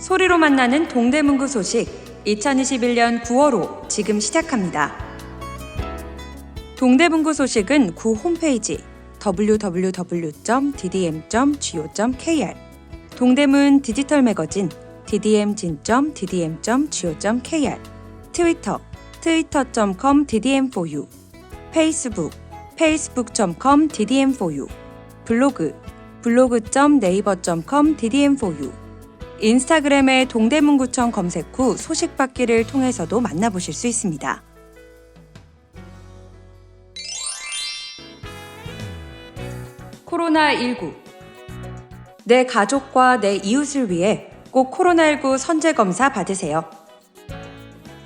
소리로 만나는 동대문구 소식 2021년 9월호 지금 시작합니다. 동대문구 소식은 구 홈페이지 www.ddm.go.kr 동대문 디지털 매거진 ddm.go.kr 트위터 twitter.com/ddm4u 페이스북 facebook.com/ddm4u 블로그 blog.naver.com/ddm4u 인스타그램의 동대문구청 검색 후 소식 받기를 통해서도 만나보실 수 있습니다. 코로나19 내 가족과 내 이웃을 위해 꼭 코로나19 선제검사 받으세요.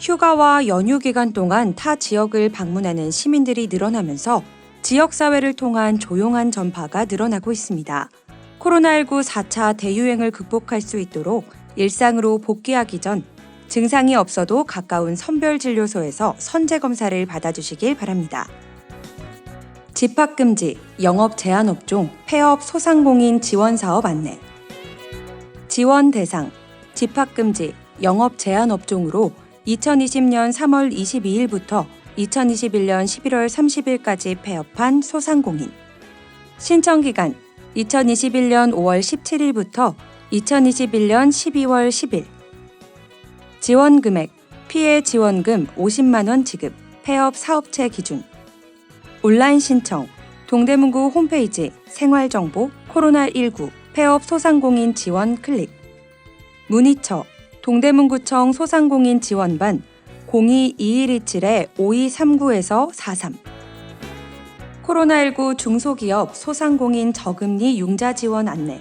휴가와 연휴 기간 동안 타 지역을 방문하는 시민들이 늘어나면서 지역사회를 통한 조용한 전파가 늘어나고 있습니다. 코로나19 4차 대유행을 극복할 수 있도록 일상으로 복귀하기 전 증상이 없어도 가까운 선별진료소에서 선제검사를 받아주시길 바랍니다. 집합금지, 영업 제한 업종, 폐업 소상공인 지원사업 안내 지원 대상, 집합금지, 영업 제한 업종으로 2020년 3월 22일부터 2021년 11월 30일까지 폐업한 소상공인 신청기간 2021년 5월 17일부터 2021년 12월 10일 지원금액, 피해 지원금 50만 원 지급, 폐업 사업체 기준 온라인 신청, 동대문구 홈페이지 생활정보 코로나19 폐업 소상공인 지원 클릭 문의처 동대문구청 소상공인 지원반 02-2127-5239에서 43 코로나19 중소기업 소상공인 저금리 융자 지원 안내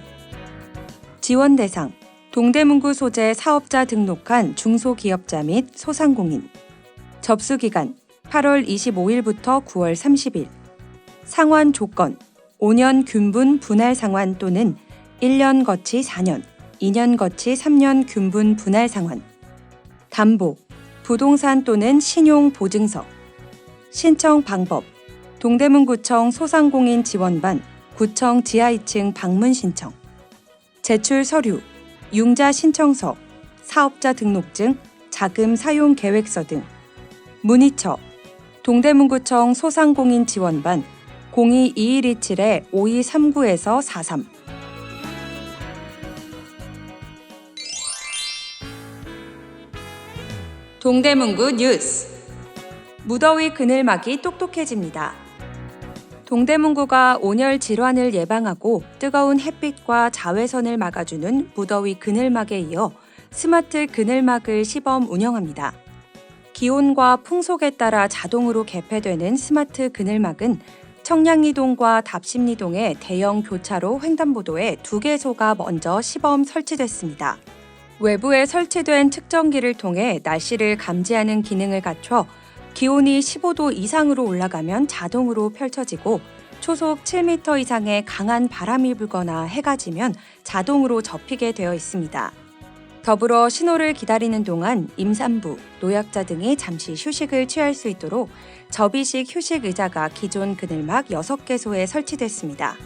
지원 대상 동대문구 소재 사업자 등록한 중소기업자 및 소상공인 접수기간 8월 25일부터 9월 30일 상환 조건 5년 균분 분할 상환 또는 1년 거치 4년, 2년 거치 3년 균분 분할 상환 담보 부동산 또는 신용 보증서 신청 방법 동대문구청 소상공인 지원반 구청 지하 2층 방문 신청 제출 서류 융자 신청서 사업자 등록증 자금 사용 계획서 등 문의처 동대문구청 소상공인 지원반 02-2127-5239에서 43 동대문구 뉴스 무더위 그늘막이 똑똑해집니다. 동대문구가 온열 질환을 예방하고 뜨거운 햇빛과 자외선을 막아주는 무더위 그늘막에 이어 스마트 그늘막을 시범 운영합니다. 기온과 풍속에 따라 자동으로 개폐되는 스마트 그늘막은 청량리동과 답심리동의 대형 교차로 횡단보도에 2개소가 먼저 시범 설치됐습니다. 외부에 설치된 측정기를 통해 날씨를 감지하는 기능을 갖춰 기온이 15도 이상으로 올라가면 자동으로 펼쳐지고 초속 7m 이상의 강한 바람이 불거나 해가 지면 자동으로 접히게 되어 있습니다. 더불어 신호를 기다리는 동안 임산부, 노약자 등이 잠시 휴식을 취할 수 있도록 접이식 휴식 의자가 기존 그늘막 6개소에 설치됐습니다.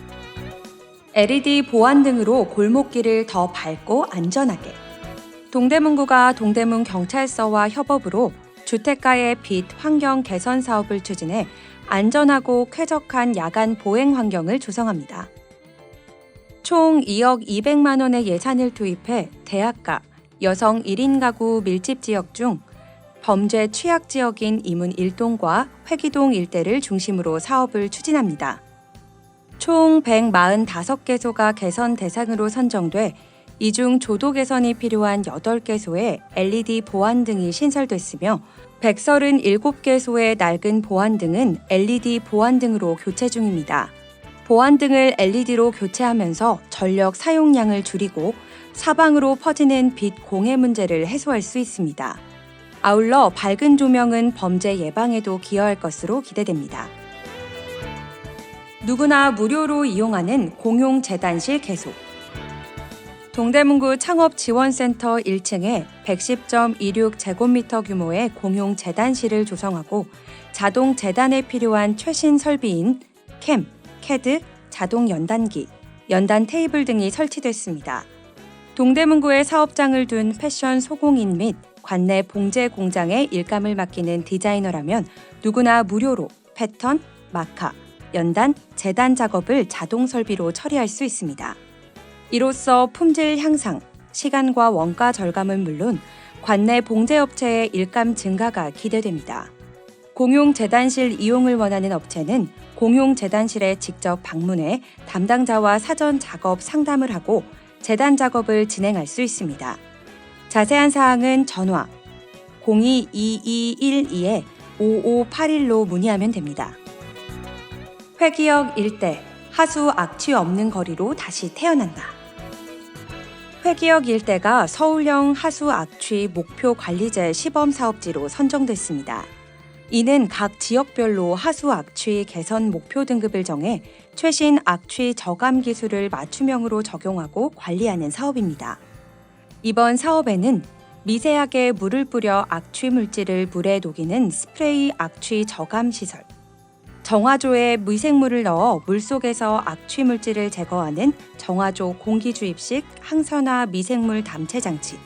LED 보안 등으로 골목길을 더 밝고 안전하게 동대문구가 동대문경찰서와 협업으로 주택가의 빛 환경 개선 사업을 추진해 안전하고 쾌적한 야간 보행 환경을 조성합니다. 총 2억 200만 원의 예산을 투입해 대학가, 여성 1인 가구 밀집 지역 중 범죄 취약 지역인 이문 1동과 회기동 일대를 중심으로 사업을 추진합니다. 총 145개소가 개선 대상으로 선정돼 이 중 조도 개선이 필요한 8개소에 LED 보안 등이 신설됐으며 137개소의 낡은 보안 등은 LED 보안 등으로 교체 중입니다. 보안 등을 LED로 교체하면서 전력 사용량을 줄이고 사방으로 퍼지는 빛 공해 문제를 해소할 수 있습니다. 아울러 밝은 조명은 범죄 예방에도 기여할 것으로 기대됩니다. 누구나 무료로 이용하는 공용 재단실 개소 동대문구 창업지원센터 1층에 110.26제곱미터 규모의 공용 재단실을 조성하고 자동 재단에 필요한 최신 설비인 캠, 캐드, 자동 연단기, 연단 테이블 등이 설치됐습니다. 동대문구에 사업장을 둔 패션 소공인 및 관내 봉제 공장에 일감을 맡기는 디자이너라면 누구나 무료로 패턴, 마카, 연단, 재단 작업을 자동 설비로 처리할 수 있습니다. 이로써 품질 향상, 시간과 원가 절감은 물론 관내 봉제업체의 일감 증가가 기대됩니다. 공용 재단실 이용을 원하는 업체는 공용 재단실에 직접 방문해 담당자와 사전 작업 상담을 하고 재단 작업을 진행할 수 있습니다. 자세한 사항은 전화 02-2212-5581로 문의하면 됩니다. 회기역 일대 하수 악취 없는 거리로 다시 태어난다. 회기역 일대가 서울형 하수 악취 목표 관리제 시범 사업지로 선정됐습니다. 이는 각 지역별로 하수 악취 개선 목표 등급을 정해 최신 악취 저감 기술을 맞춤형으로 적용하고 관리하는 사업입니다. 이번 사업에는 미세하게 물을 뿌려 악취 물질을 물에 녹이는 스프레이 악취 저감 시설, 정화조에 미생물을 넣어 물속에서 악취 물질을 제거하는 정화조 공기주입식 항산화 미생물 담체 장치,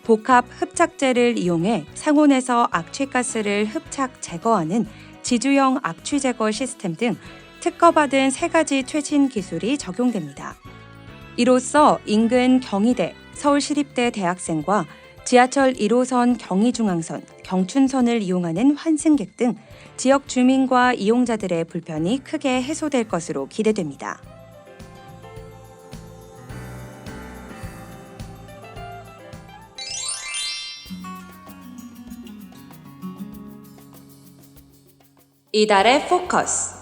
복합 흡착제를 이용해 상온에서 악취가스를 흡착 제거하는 지주형 악취 제거 시스템 등 특허받은 3가지 최신 기술이 적용됩니다. 이로써 인근 경희대, 서울시립대 대학생과 지하철 1호선 경의중앙선, 경춘선을 이용하는 환승객 등 지역 주민과 이용자들의 불편이 크게 해소될 것으로 기대됩니다. 이달의 포커스.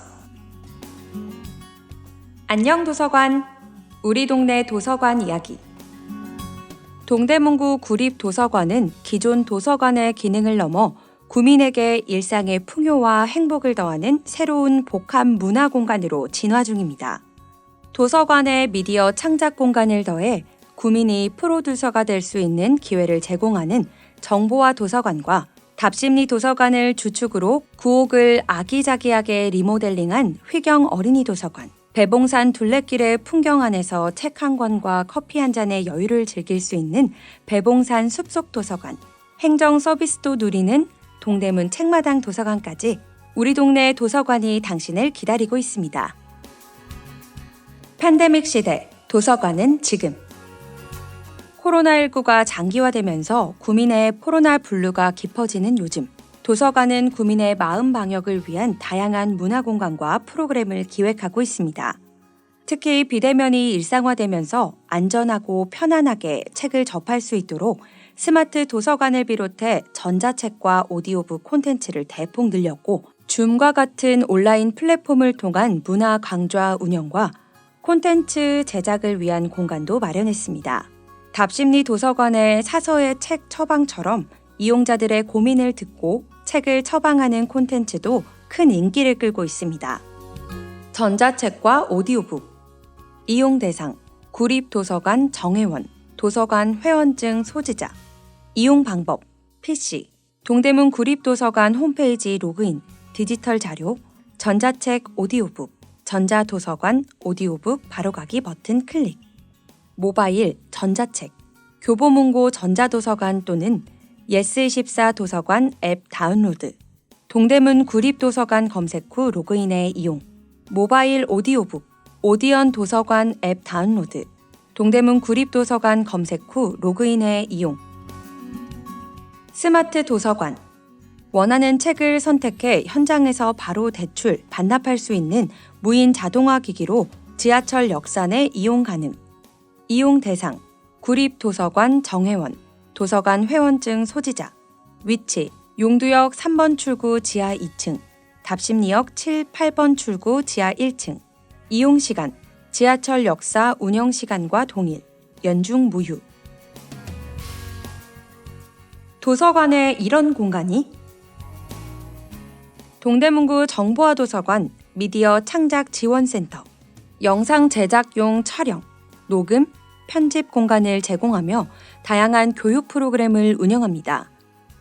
안녕 도서관. 우리 동네 도서관 이야기. 동대문구 구립도서관은 기존 도서관의 기능을 넘어 구민에게 일상의 풍요와 행복을 더하는 새로운 복합 문화 공간으로 진화 중입니다. 도서관의 미디어 창작 공간을 더해 구민이 프로듀서가 될 수 있는 기회를 제공하는 정보화 도서관과 답심리 도서관을 주축으로 구옥을 아기자기하게 리모델링한 휘경 어린이 도서관, 배봉산 둘레길의 풍경 안에서 책 한 권과 커피 한 잔의 여유를 즐길 수 있는 배봉산 숲속 도서관, 행정 서비스도 누리는 동대문 책마당 도서관까지 우리 동네 도서관이 당신을 기다리고 있습니다. 팬데믹 시대, 도서관은 지금. 코로나19가 장기화되면서 구민의 코로나 분류가 깊어지는 요즘, 도서관은 구민의 마음 방역을 위한 다양한 문화공간과 프로그램을 기획하고 있습니다. 특히 비대면이 일상화되면서 안전하고 편안하게 책을 접할 수 있도록 스마트 도서관을 비롯해 전자책과 오디오북 콘텐츠를 대폭 늘렸고, 줌과 같은 온라인 플랫폼을 통한 문화 강좌 운영과 콘텐츠 제작을 위한 공간도 마련했습니다. 답심리 도서관의 사서의 책 처방처럼 이용자들의 고민을 듣고 책을 처방하는 콘텐츠도 큰 인기를 끌고 있습니다. 전자책과 오디오북, 이용 대상, 구립도서관 정회원, 도서관 회원증 소지자, 이용 방법, PC, 동대문 구립도서관 홈페이지 로그인, 디지털 자료, 전자책 오디오북, 전자도서관 오디오북 바로가기 버튼 클릭, 모바일, 전자책, 교보문고 전자도서관 또는 예스24 도서관 앱 다운로드, 동대문 구립도서관 검색 후 로그인해 이용, 모바일 오디오북, 오디언 도서관 앱 다운로드, 동대문 구립도서관 검색 후 로그인해 이용. 스마트 도서관, 원하는 책을 선택해 현장에서 바로 대출, 반납할 수 있는 무인 자동화 기기로 지하철 역사 내 이용 가능. 이용 대상, 구립도서관 정회원, 도서관 회원증 소지자, 위치, 용두역 3번 출구 지하 2층, 답심리역 7, 8번 출구 지하 1층, 이용 시간, 지하철 역사 운영 시간과 동일, 연중 무휴. 도서관에 이런 공간이? 동대문구 정보화 도서관 미디어 창작 지원센터, 영상 제작용 촬영, 녹음, 편집 공간을 제공하며 다양한 교육 프로그램을 운영합니다.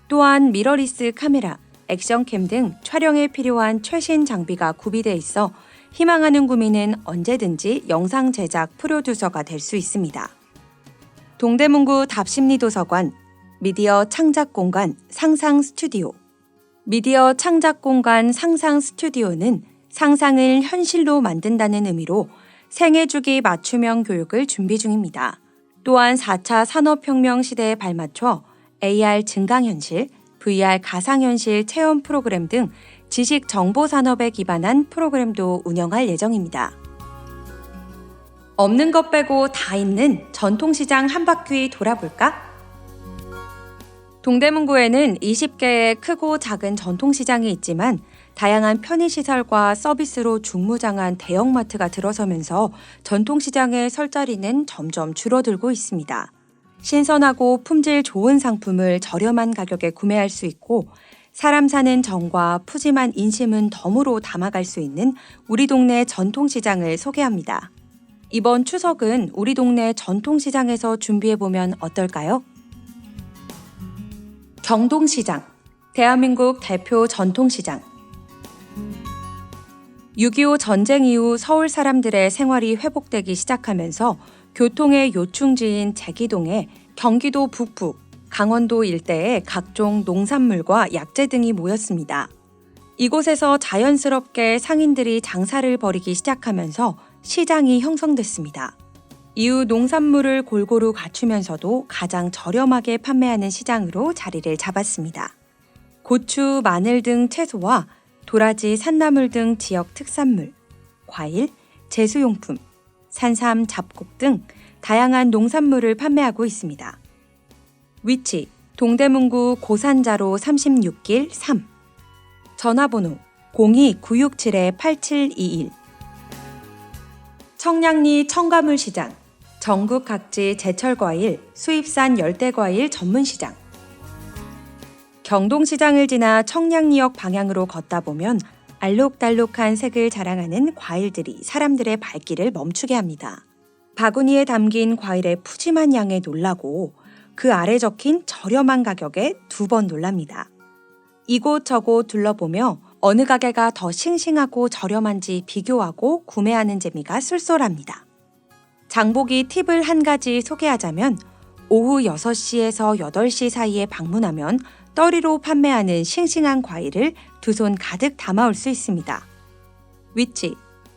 또한 미러리스 카메라, 액션캠 등 촬영에 필요한 최신 장비가 구비돼 있어 희망하는 구민은 언제든지 영상 제작 프로듀서가 될 수 있습니다. 동대문구 답심리도서관, 미디어 창작공간 상상스튜디오. 미디어 창작공간 상상스튜디오는 상상을 현실로 만든다는 의미로 생애주기 맞춤형 교육을 준비 중입니다. 또한 4차 산업혁명 시대에 발맞춰 AR 증강현실, VR 가상현실 체험 프로그램 등 지식 정보 산업에 기반한 프로그램도 운영할 예정입니다. 없는 것 빼고 다 있는 전통시장 한 바퀴 돌아볼까? 동대문구에는 20개의 크고 작은 전통시장이 있지만 다양한 편의시설과 서비스로 중무장한 대형마트가 들어서면서 전통시장의 설 자리는 점점 줄어들고 있습니다. 신선하고 품질 좋은 상품을 저렴한 가격에 구매할 수 있고 사람 사는 정과 푸짐한 인심은 덤으로 담아갈 수 있는 우리 동네 전통시장을 소개합니다. 이번 추석은 우리 동네 전통시장에서 준비해보면 어떨까요? 경동시장, 대한민국 대표 전통시장. 6.25 전쟁 이후 서울 사람들의 생활이 회복되기 시작하면서 교통의 요충지인 제기동에 경기도 북부, 강원도 일대에 각종 농산물과 약재 등이 모였습니다. 이곳에서 자연스럽게 상인들이 장사를 벌이기 시작하면서 시장이 형성됐습니다. 이후 농산물을 골고루 갖추면서도 가장 저렴하게 판매하는 시장으로 자리를 잡았습니다. 고추, 마늘 등 채소와 도라지, 산나물 등 지역 특산물, 과일, 제수용품, 산삼, 잡곡 등 다양한 농산물을 판매하고 있습니다. 위치: 동대문구 고산자로 36길 3. 전화번호 02-967-8721. 청량리 청가물시장, 전국 각지 제철과일, 수입산 열대과일 전문시장. 경동시장을 지나 청량리역 방향으로 걷다 보면 알록달록한 색을 자랑하는 과일들이 사람들의 발길을 멈추게 합니다. 바구니에 담긴 과일의 푸짐한 양에 놀라고 그 아래 적힌 저렴한 가격에 2번 놀랍니다. 이곳저곳 둘러보며 어느 가게가 더 싱싱하고 저렴한지 비교하고 구매하는 재미가 쏠쏠합니다. 장보기 팁을 한 가지 소개하자면 오후 6시에서 8시 사이에 방문하면 떨이로 판매하는 싱싱한 과일을 2손 가득 담아올 수 있습니다. 위치: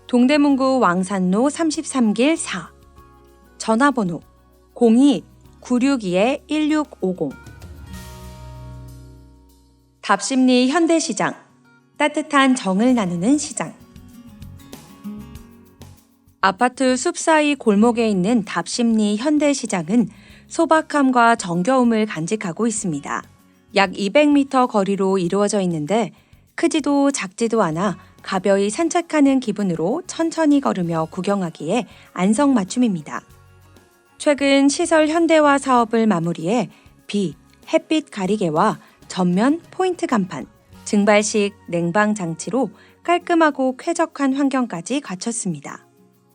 동대문구 왕산로 33길 4. 전화번호 02-962-1650. 답심리 현대시장, 따뜻한 정을 나누는 시장. 아파트 숲 사이 골목에 있는 답심리 현대시장은 소박함과 정겨움을 간직하고 있습니다. 약 200m 거리로 이루어져 있는데 크지도 작지도 않아 가벼이 산책하는 기분으로 천천히 걸으며 구경하기에 안성맞춤입니다. 최근 시설 현대화 사업을 마무리해 비, 햇빛 가리개와 전면 포인트 간판, 증발식 냉방 장치로 깔끔하고 쾌적한 환경까지 갖췄습니다.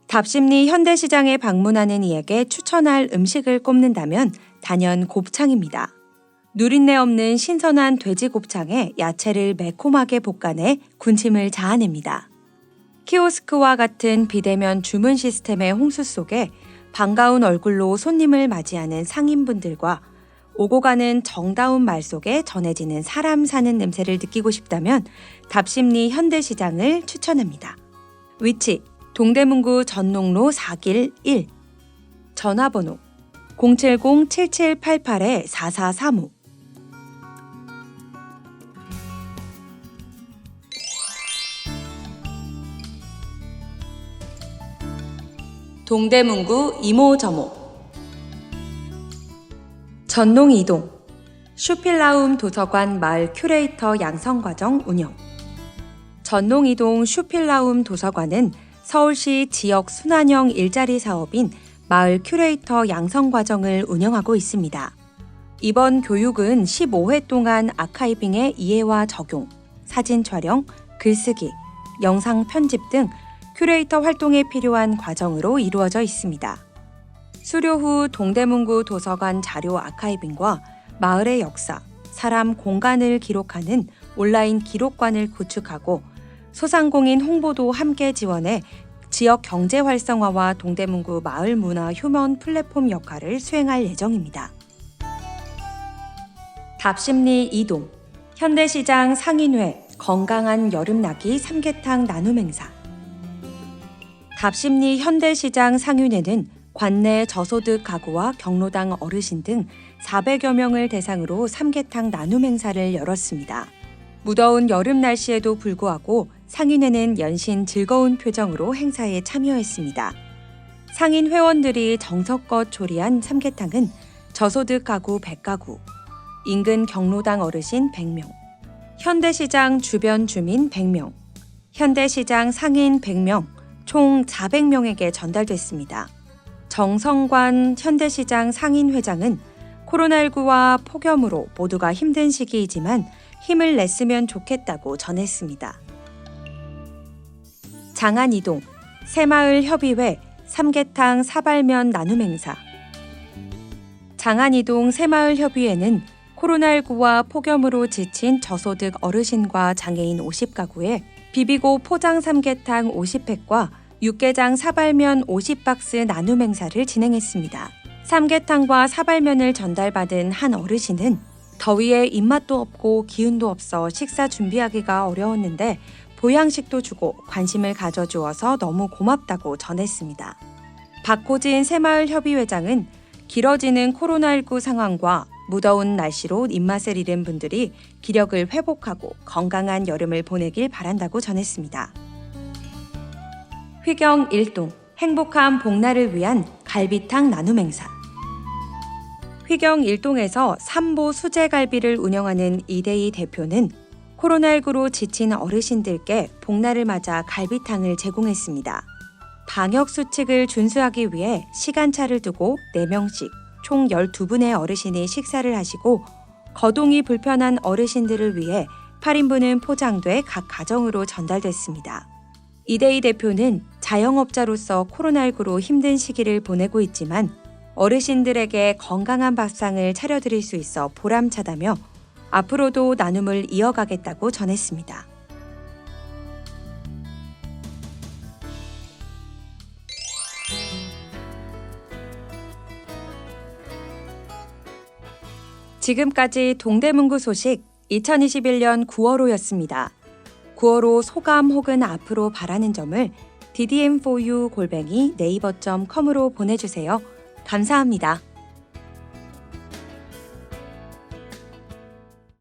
답심리 현대시장에 방문하는 이에게 추천할 음식을 꼽는다면 단연 곱창입니다. 누린내 없는 신선한 돼지 곱창에 야채를 매콤하게 볶아내 군침을 자아냅니다. 키오스크와 같은 비대면 주문 시스템의 홍수 속에 반가운 얼굴로 손님을 맞이하는 상인분들과 오고 가는 정다운 말 속에 전해지는 사람 사는 냄새를 느끼고 싶다면 답심리 현대시장을 추천합니다. 위치: 동대문구 전농로 4길 1. 전화번호 070-7788-4435. 동대문구 이모저모. 전농 이동 슈필라움 도서관 마을 큐레이터 양성과정 운영. 전농 이동 슈필라움 도서관은 서울시 지역 순환형 일자리 사업인 마을 큐레이터 양성과정을 운영하고 있습니다. 이번 교육은 15회 동안 아카이빙의 이해와 적용, 사진 촬영, 글쓰기, 영상 편집 등 큐레이터 활동에 필요한 과정으로 이루어져 있습니다. 수료 후 동대문구 도서관 자료 아카이빙과 마을의 역사, 사람, 공간을 기록하는 온라인 기록관을 구축하고 소상공인 홍보도 함께 지원해 지역 경제 활성화와 동대문구 마을 문화 휴먼 플랫폼 역할을 수행할 예정입니다. 답심리 이동, 현대시장 상인회, 건강한 여름나기 삼계탕 나눔 행사. 답심리 현대시장 상인회는 관내 저소득 가구와 경로당 어르신 등 400여 명을 대상으로 삼계탕 나눔 행사를 열었습니다. 무더운 여름 날씨에도 불구하고 상인회는 연신 즐거운 표정으로 행사에 참여했습니다. 상인 회원들이 정성껏 조리한 삼계탕은 저소득 가구 100가구, 인근 경로당 어르신 100명, 현대시장 주변 주민 100명, 현대시장 상인 100명, 총 400명에게 전달됐습니다. 정성관 현대시장 상인회장은 코로나19와 폭염으로 모두가 힘든 시기이지만 힘을 냈으면 좋겠다고 전했습니다. 장안이동, 새마을협의회, 삼계탕 사발면 나눔 행사. 장안이동 새마을협의회는 코로나19와 폭염으로 지친 저소득 어르신과 장애인 50가구에 비비고 포장 삼계탕 50팩과 육개장 사발면 50박스 나눔 행사를 진행했습니다. 삼계탕과 사발면을 전달받은 한 어르신은 더위에 입맛도 없고 기운도 없어 식사 준비하기가 어려웠는데 보양식도 주고 관심을 가져주어서 너무 고맙다고 전했습니다. 박호진 새마을협의회장은 길어지는 코로나19 상황과 무더운 날씨로 입맛을 잃은 분들이 기력을 회복하고 건강한 여름을 보내길 바란다고 전했습니다. 휘경 일동, 행복한 복날을 위한 갈비탕 나눔 행사. 휘경 일동에서 삼보 수제갈비를 운영하는 이대희 대표는 코로나19로 지친 어르신들께 복날을 맞아 갈비탕을 제공했습니다. 방역 수칙을 준수하기 위해 시간차를 두고 4명씩 총 12분의 어르신이 식사를 하시고 거동이 불편한 어르신들을 위해 8인분은 포장돼 각 가정으로 전달됐습니다. 이대희 대표는 자영업자로서 코로나19로 힘든 시기를 보내고 있지만 어르신들에게 건강한 밥상을 차려드릴 수 있어 보람차다며 앞으로도 나눔을 이어가겠다고 전했습니다. 지금까지 동대문구 소식 2021년 9월호였습니다. 9월호 소감 혹은 앞으로 바라는 점을 ddm4u@naver.com으로 보내주세요. 감사합니다.